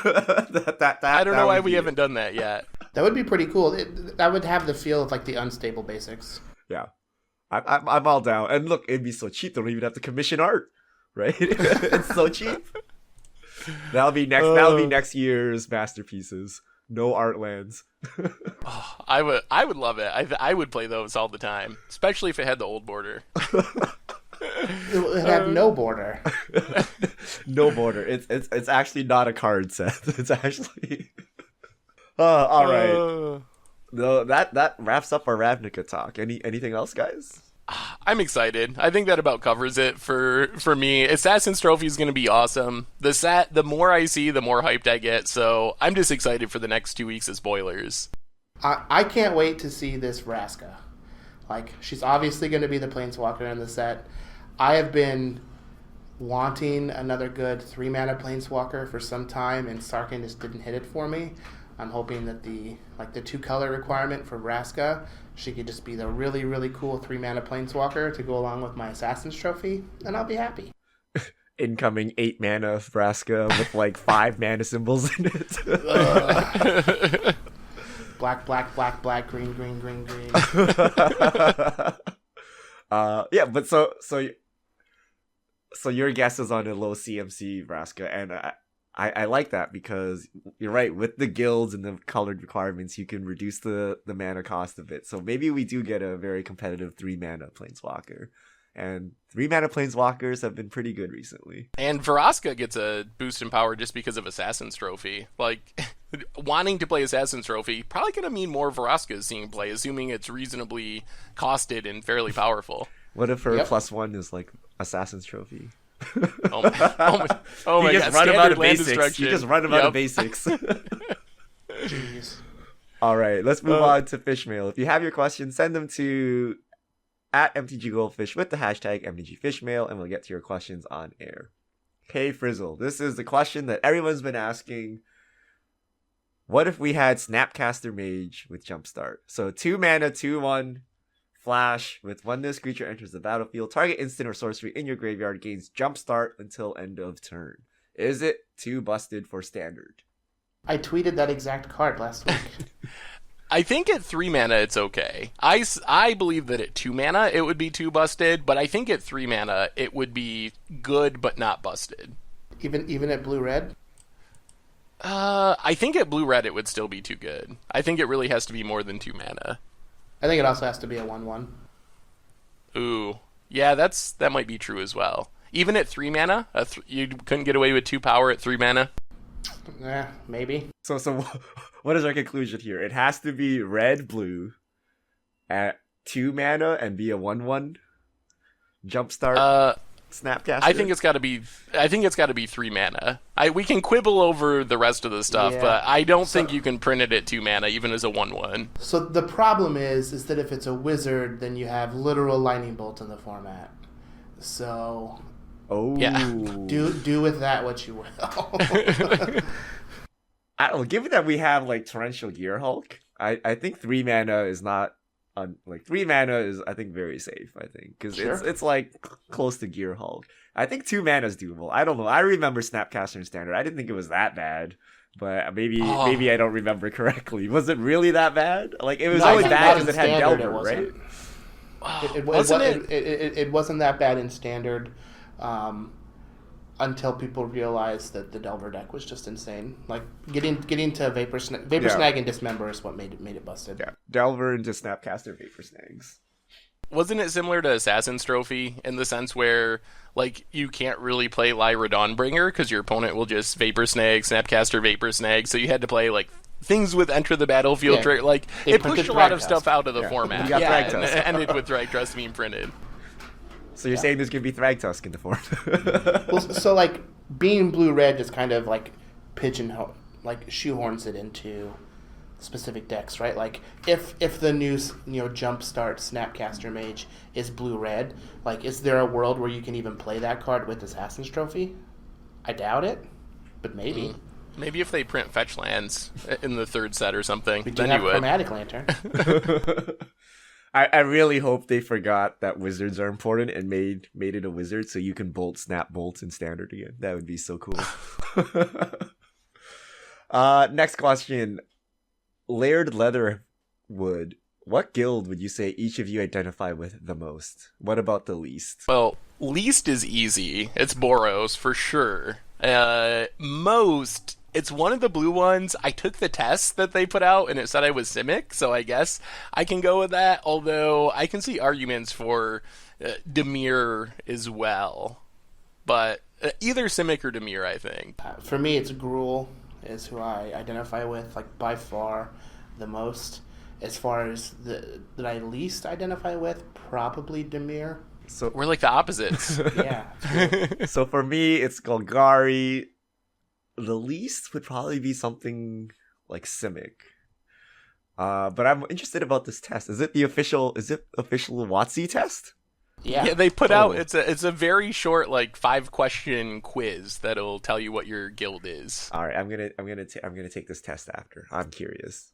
I don't know why we haven't done that yet. That would be pretty cool. That would have the feel of like the unstable basics. Yeah, I'm all down. And look, it'd be so cheap. They don't even have to commission art, right? It's so cheap. That'll be next year's masterpieces. No art lands. I would love it. I would play those all the time, especially if it had the old border. It would have no border. No border. It's actually not a card set. It's actually. All right. No, that wraps up our Ravnica talk. Anything else, guys? I'm excited. I think that about covers it for me. Assassin's Trophy is going to be awesome. The more I see, the more hyped I get. So I'm just excited for the next 2 weeks of spoilers. I can't wait to see this Vraska. Like, she's obviously going to be the Planeswalker in the set. I have been wanting another good 3-mana Planeswalker for some time, and Sarkhan just didn't hit it for me. I'm hoping that the 2-color requirement for Vraska, she could just be the really, really cool 3-mana Planeswalker to go along with my Assassin's Trophy, and I'll be happy. Incoming 8-mana Vraska with like 5 mana symbols in it. Black, black, black, black, green, green, green, green. Yeah, but so your guess is on a low CMC Vraska, and I like that because you're right, with the guilds and the colored requirements, you can reduce the mana cost of it. So maybe we do get a very competitive 3-mana Planeswalker. And 3-mana Planeswalkers have been pretty good recently. And Vraska gets a boost in power just because of Assassin's Trophy. Like, wanting to play Assassin's Trophy probably going to mean more Vraskas seeing play, assuming it's reasonably costed and fairly powerful. What if her +1 is like Assassin's Trophy? Oh my god! Run Standard out of land basics. destruction. You just run out of basics. Jeez. All right, let's move on to Fishmail. If you have your questions, send them to @MTGGoldfish with the hashtag MTGFishmail, and we'll get to your questions on air. Okay, Frizzle, this is the question that everyone's been asking. What if we had Snapcaster Mage with Jumpstart? So 2 mana, 2/1, flash, with when this creature enters the battlefield, target instant or sorcery in your graveyard gains Jumpstart until end of turn. Is it too busted for standard? I tweeted that exact card last week. I think at 3 mana it's okay. I believe that at 2 mana it would be too busted, but I think at 3 mana it would be good but not busted. Even at blue-red? I think at blue-red it would still be too good. I think it really has to be more than 2 mana. I think it also has to be a 1/1. Ooh. Yeah, that might be true as well. Even at 3 mana? You couldn't get away with 2 power at 3 mana? Maybe. So what is our conclusion here? It has to be red-blue at 2 mana and be a 1/1 Jumpstart Snapcaster. I think it's got to be 3 mana. We can quibble over the rest of the stuff, Yeah. but I don't think you can print it at 2 mana even as a 1/1. So the problem is that if it's a wizard, then you have literal lightning bolt in the format. So Yeah. do with that what you will. I don't know, given that we have like Torrential Gear Hulk, I think 3 mana is not like 3 mana is I think very safe. I think because Sure. it's like close to Gear Hulk. I think 2 mana is doable. I don't know. I remember Snapcaster in Standard. I didn't think it was that bad, but maybe I don't remember correctly. Was it really that bad? Like it was No, only not bad in because it had Standard, Delver, right? It wasn't that bad in Standard until people realized that the Delver deck was just insane. Like getting to Vapor Snag and Dismember is what made it busted. Yeah, Delver into Snapcaster Vapor Snags. Wasn't it similar to Assassin's Trophy in the sense where, like, you can't really play Lyra Dawnbringer because your opponent will just Vapor Snag, Snapcaster Vapor Snag, so you had to play, like, things with Enter the Battlefield. Yeah. Like, They it pushed a lot of Thragtusk. stuff out of the format. You got Yeah, and Thragtusk. it ended with Thragtusk being printed. So you're saying there's gonna be Thragtusk in the form? Well, so like being blue-red just kind of like like shoehorns it into specific decks, right? Like if the new Jumpstart Snapcaster Mage is blue-red, like is there a world where you can even play that card with Assassin's Trophy? I doubt it, but maybe. Maybe if they print fetch lands in the third set or something, We do then have you would. Chromatic Lantern. I really hope they forgot that wizards are important and made it a wizard so you can snap bolts in standard again. That would be so cool. Next question. Layered Leatherwood. What guild would you say each of you identify with the most? What about the least? Well, least is easy. It's Boros for sure. Most, it's one of the blue ones. I took the test that they put out and it said I was Simic, so I guess I can go with that. Although I can see arguments for Dimir as well. But either Simic or Dimir, I think. For me, it's Gruul is who I identify with, like by far the most. As far as that I least identify with, probably Dimir. So We're like the opposites. Yeah. So for me, it's Golgari. The least would probably be something like Simic. But I'm interested about this test. Is it official WotC test? Yeah. They put out it's a very short, like 5-question quiz that'll tell you what your guild is. All right, I'm gonna take this test after. I'm curious.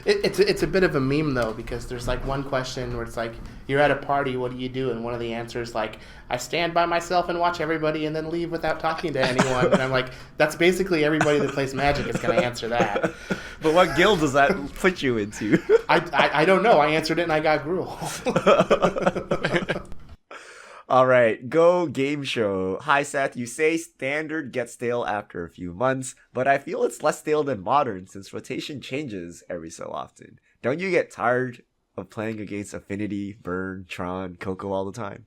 It's a bit of a meme though, because there's like one question where it's like, you're at a party, what do you do? And one of the answers like, I stand by myself and watch everybody and then leave without talking to anyone. And I'm like, that's basically everybody that plays Magic is going to answer that. But what guild does that put you into? I don't know. I answered it and I got Gruul. All right, go game show. Hi Seth, you say standard gets stale after a few months, but I feel it's less stale than modern since rotation changes every so often. Don't you get tired of playing against Affinity, Burn, Tron, Coco all the time?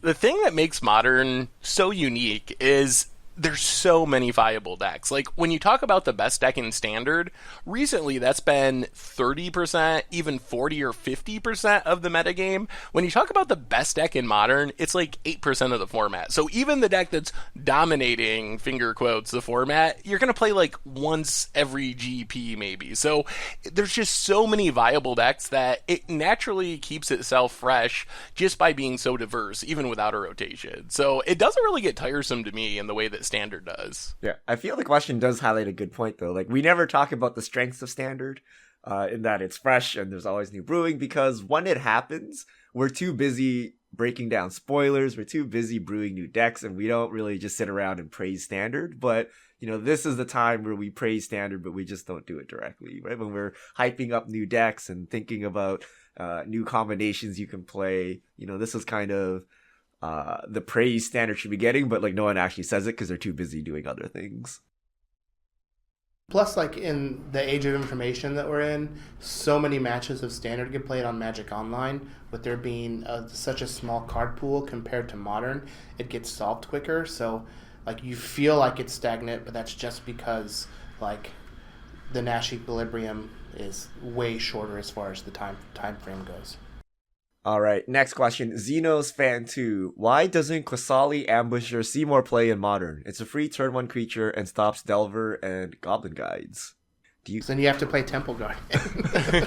The thing that makes Modern so unique is there's so many viable decks. Like, when you talk about the best deck in Standard, recently that's been 30%, even 40 or 50% of the metagame. When you talk about the best deck in Modern, it's like 8% of the format. So even the deck that's dominating, finger quotes, the format, you're going to play like once every GP maybe. So there's just so many viable decks that it naturally keeps itself fresh just by being so diverse, even without a rotation. So it doesn't really get tiresome to me in the way that Standard does. Yeah, I feel the question does highlight a good point though. Like, we never talk about the strengths of Standard, in that it's fresh and there's always new brewing, because when it happens, we're too busy breaking down spoilers, we're too busy brewing new decks, and we don't really just sit around and praise Standard. But this is the time where we praise Standard, but we just don't do it directly, right? When we're hyping up new decks and thinking about new combinations you can play, this is kind of the praise Standard should be getting, but like no one actually says it because they're too busy doing other things. Plus, like in the age of information that we're in, so many matches of Standard get played on Magic Online, with there being such a small card pool compared to Modern, it gets solved quicker. So like you feel like it's stagnant, but that's just because like the Nash equilibrium is way shorter as far as the time frame goes. All right, next question. Xenos Fan 2. Why doesn't Qasali Ambusher see more play in Modern? It's a free turn 1 creature and stops Delver and Goblin Guides. So then you have to play Temple Guard.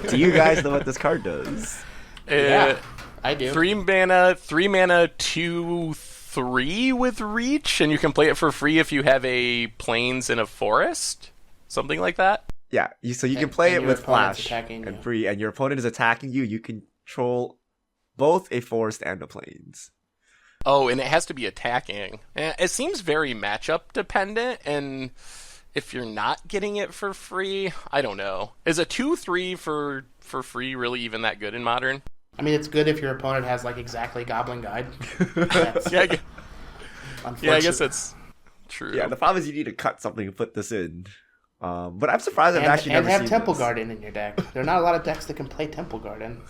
Do you guys know what this card does? Yeah, I do. 3 mana, 2/3 with reach, and you can play it for free if you have a plains and a forest, something like that. Yeah, so you can play it with flash and free, and your opponent is attacking you. You control both a forest and a plains. Oh, and it has to be attacking. It seems very matchup dependent, and if you're not getting it for free, I don't know. Is a 2/3 for free really even that good in Modern? I mean, it's good if your opponent has like exactly Goblin Guide. Yeah, I guess that's true. Yeah, the problem is you need to cut something and put this in. But I'm surprised I've actually never seen Temple this. Garden in your deck. There are not a lot of decks that can play Temple Garden.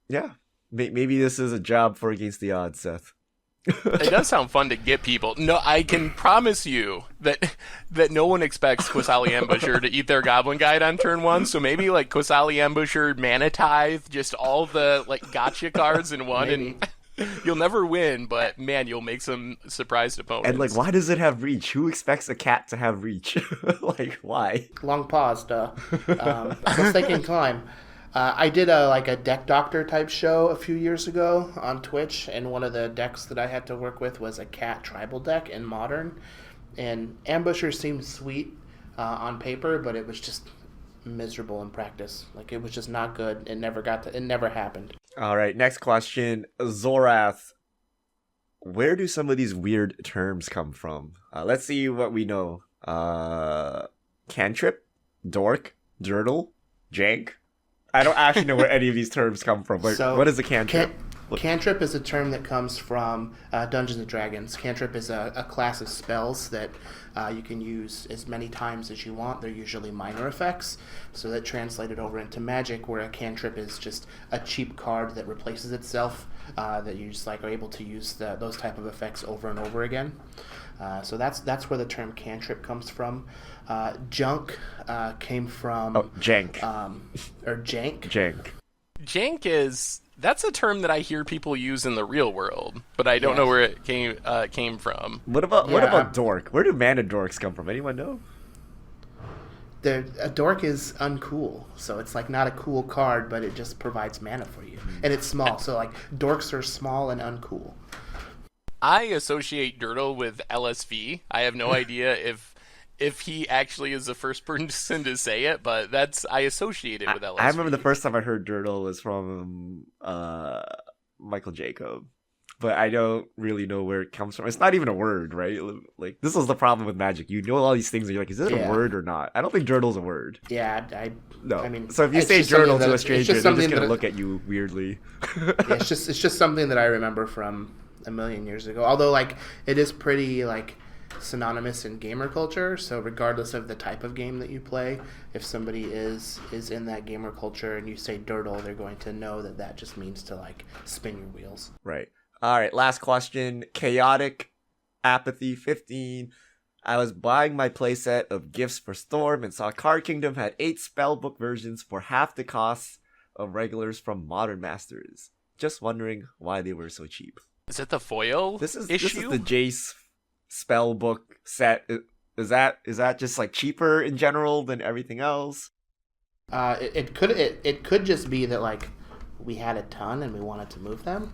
Yeah, maybe this is a job for Against the Odds, Seth. It does sound fun to get people. No, I can promise you that no one expects Qasali Ambusher to eat their Goblin Guide on turn 1. So maybe like Qasali Ambusher, Mana Tithe, just all the like gotcha cards in one. Maybe. You'll never win, but man, you'll make some surprised opponents. And like, why does it have reach? Who expects a cat to have reach? Like, why? Long pause, duh. So they can climb. I did a deck doctor type show a few years ago on Twitch, and one of the decks that I had to work with was a cat tribal deck in Modern. And Ambusher seemed sweet on paper, but it was just miserable in practice. Like, it was just not good. It never happened. All right, next question. Zorath, where do some of these weird terms come from? Let's see what we know. Cantrip, dork, dirtle, jank. I don't actually know where any of these terms come from. Like, So, what is a cantrip? Cantrip is a term that comes from Dungeons & Dragons. Cantrip is a class of spells that you can use as many times as you want. They're usually minor effects. So that translated over into Magic, where a cantrip is just a cheap card that replaces itself, that you just are able to use those type of effects over and over again. So that's where the term cantrip comes from. Junk came from... Oh, jank. Or jank. Jank. Jank that's a term that I hear people use in the real world, but I don't know where it came from. What about dork? Where do mana dorks come from? Anyone know? A dork is uncool, so it's not a cool card, but it just provides mana for you, and it's small. So dorks are small and uncool. I associate Dirtle with LSV. I have no idea if he actually is the first person to say it, but I associate it with LSV. I remember the first time I heard dirtle was from Michael Jacob, but I don't really know where it comes from. It's not even a word, right? Like, this is the problem with Magic. You know all these things, and you're like, is it a word or not? I don't think dirtle's a word. Yeah, No. I mean, so if you say dirtle to a stranger, they're just gonna that look at you weirdly. It's just something that I remember from a million years ago. Although it is pretty synonymous in gamer culture, so regardless of the type of game that you play, if somebody is in that gamer culture and you say dirtle, they're going to know that just means to spin your wheels. Right. All right, last question. Chaotic Apathy 15. I was buying my playset of Gifts for Storm and saw Card Kingdom had 8 spellbook versions for half the cost of regulars from Modern Masters. Just wondering why they were so cheap. Is it the foil This is issue? the Jace spellbook set. Is that just cheaper in general than everything else? It could just be that we had a ton and we wanted to move them.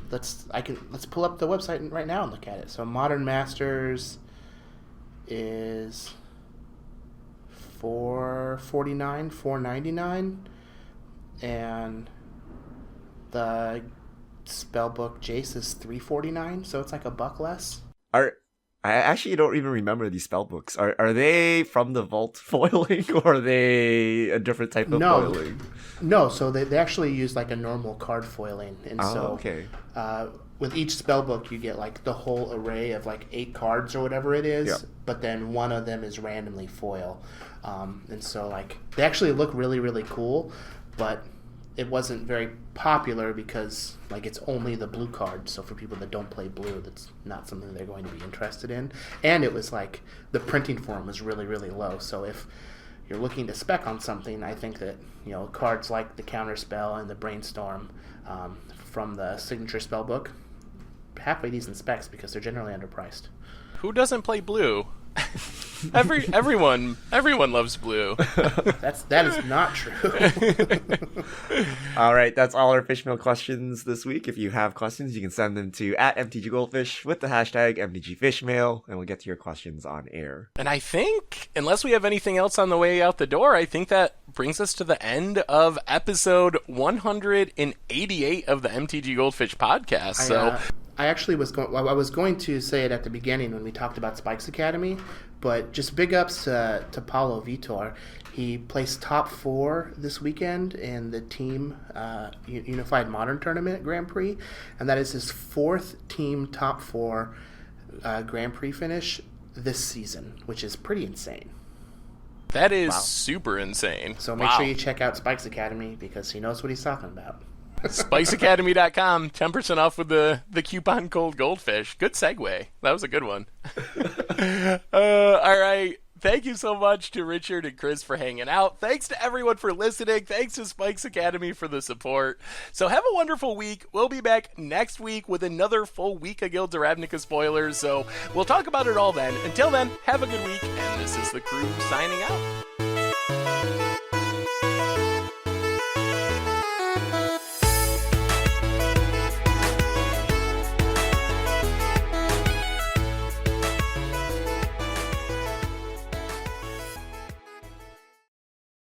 Let's pull up the website right now and look at it. So Modern Masters is $449, $499, and the spellbook Jace is $349, so it's a buck less. I actually don't even remember these spellbooks. Are they from the vault foiling, or are they a different type of foiling? No, so they actually use a normal card foiling, and okay. With each spellbook you get the whole array of 8 cards or whatever it is, Yep. But then one of them is randomly foil, and so they actually look really, really cool, but it wasn't very popular because it's only the blue card. So for people that don't play blue, that's not something they're going to be interested in. And it was the printing form was really, really low. So if you're looking to spec on something, I think that cards like the Counterspell and the Brainstorm from the signature spellbook, halfway decent specs because they're generally underpriced. Who doesn't play blue? Everyone loves blue. That is not true. All right, that's all our Fishmail questions this week. If you have questions, you can send them to @MTGGoldfish with the hashtag MTGFishmail, and we'll get to your questions on air. And I think, unless we have anything else on the way out the door, I think that brings us to the end of episode 188 of the MTG Goldfish podcast. I actually was going to say it at the beginning when we talked about Spikes Academy, but just big ups to Paulo Vitor. He placed top 4 this weekend in the team Unified Modern Tournament Grand Prix, and that is his 4th team top 4 Grand Prix finish this season, which is pretty insane. That is super insane. So make sure you check out Spikes Academy because he knows what he's talking about. SpikesAcademy.com, 10% off with the coupon code Goldfish. Good segue. That was a good one. All right. Thank you so much to Richard and Chris for hanging out. Thanks to everyone for listening. Thanks to Spikes Academy for the support. So have a wonderful week. We'll be back next week with another full week of Guilds of Ravnica spoilers. So we'll talk about it all then. Until then, have a good week. And this is the crew signing out.